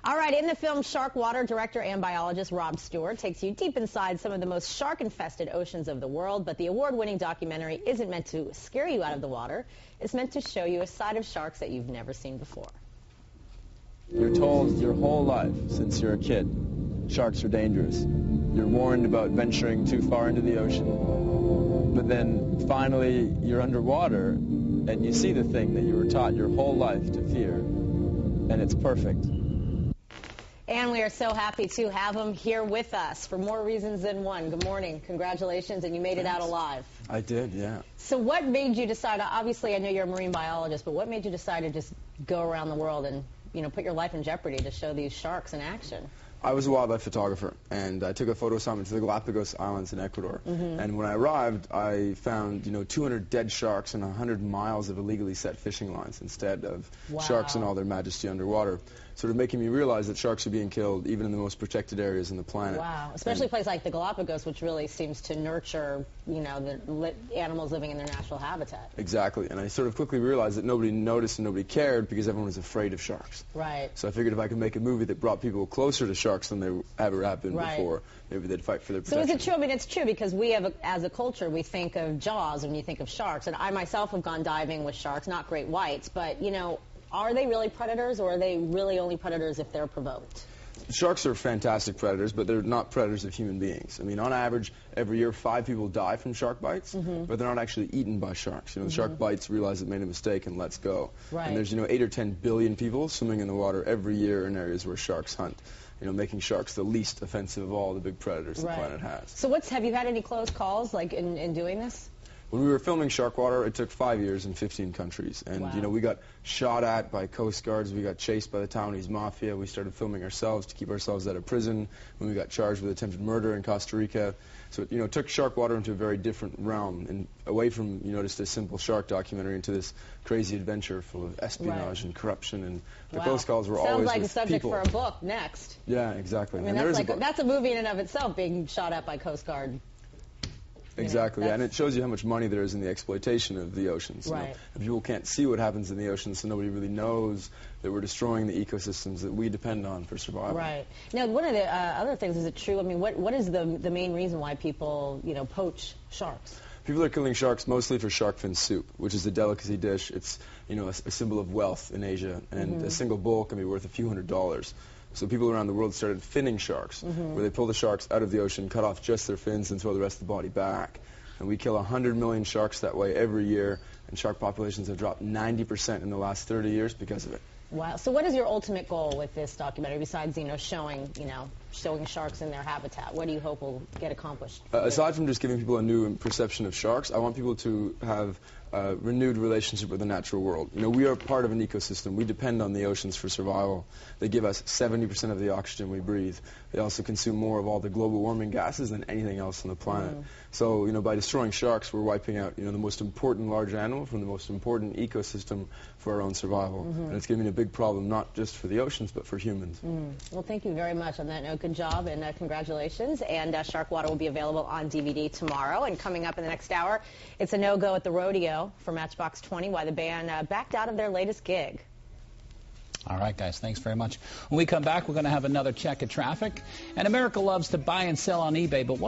All right, in the film Sharkwater, director and biologist Rob Stewart takes you deep inside some of the most shark-infested oceans of the world. But the award-winning documentary isn't meant to scare you out of the water. It's meant to show you a side of sharks that you've never seen before. You're told your whole life, since you're a kid, sharks are dangerous. You're warned about venturing too far into the ocean. But then, finally, you're underwater, and you see the thing that you were taught your whole life to fear, and it's perfect. And we are so happy to have him here with us for more reasons than one. Good morning. Congratulations, and you made it out alive. I did, yeah. So what made you decide, obviously I know you're a marine biologist, but what made you decide to just go around the world and, you know, put your life in jeopardy to show these sharks in action? I was a wildlife photographer, and I took a photo assignment to the Galapagos Islands in Ecuador. And when I arrived, I found, 200 dead sharks and 100 miles of illegally set fishing lines instead of sharks in all their majesty underwater, sort of making me realize that sharks are being killed even in the most protected areas on the planet. Wow, especially a place like the Galapagos, which really seems to nurture, the animals living in their natural habitat. Exactly, and I sort of quickly realized that nobody noticed and nobody cared because everyone was afraid of sharks. Right. So I figured if I could make a movie that brought people closer to sharks than they ever have been before, maybe they'd fight for their protection. So is it true? I mean, it's true because we have, as a culture, we think of Jaws when you think of sharks. And I myself have gone diving with sharks, not great whites, but, are they really predators, or are they really only predators if they're provoked? Sharks are fantastic predators, but they're not predators of human beings. I mean, on average, every year 5 people die from shark bites, but they're not actually eaten by sharks. The shark bites, realize it made a mistake, and lets go. Right. And there's 8 or 10 billion people swimming in the water every year in areas where sharks hunt. Making sharks the least offensive of all the big predators the planet has. So have you had any close calls, like, in doing this? When we were filming Sharkwater, it took 5 years in 15 countries. And, we got shot at by Coast Guards. We got chased by the Taiwanese mafia. We started filming ourselves to keep ourselves out of prison. When we got charged with attempted murder in Costa Rica. So, it took Sharkwater into a very different realm, and away from, just a simple shark documentary into this crazy adventure full of espionage and corruption. And the close calls were always Sounds like with a subject people. for a book next. Yeah, exactly. I mean, that's a movie in and of itself, being shot at by Coast Guard. Exactly, and it shows you how much money there is in the exploitation of the oceans. Right. And people can't see what happens in the oceans, so nobody really knows that we're destroying the ecosystems that we depend on for survival. Right. Now, one of the other things, is it true? I mean, what is the main reason why people, poach sharks? People are killing sharks mostly for shark fin soup, which is a delicacy dish. It's, a symbol of wealth in Asia, and a single bowl can be worth a few $100s. So people around the world started finning sharks, where they pull the sharks out of the ocean, cut off just their fins, and throw the rest of the body back. And we kill 100 million sharks that way every year, and shark populations have dropped 90% in the last 30 years because of it. Wow. So what is your ultimate goal with this documentary, besides, showing sharks in their habitat? What do you hope will get accomplished? Aside from just giving people a new perception of sharks, I want people to have a renewed relationship with the natural world. We are part of an ecosystem. We depend on the oceans for survival. They give us 70% of the oxygen we breathe. They also consume more of all the global warming gases than anything else on the planet. So, by destroying sharks, we're wiping out, the most important large animal from the most important ecosystem for our own survival. And it's giving a big problem, not just for the oceans, but for humans. Well, thank you very much on that note. Good job, and congratulations. And Sharkwater will be available on DVD tomorrow. And coming up in the next hour, it's a no-go at the rodeo for Matchbox 20, why the band backed out of their latest gig. All right, guys, thanks very much. When we come back, we're going to have another check of traffic. And America loves to buy and sell on eBay, but what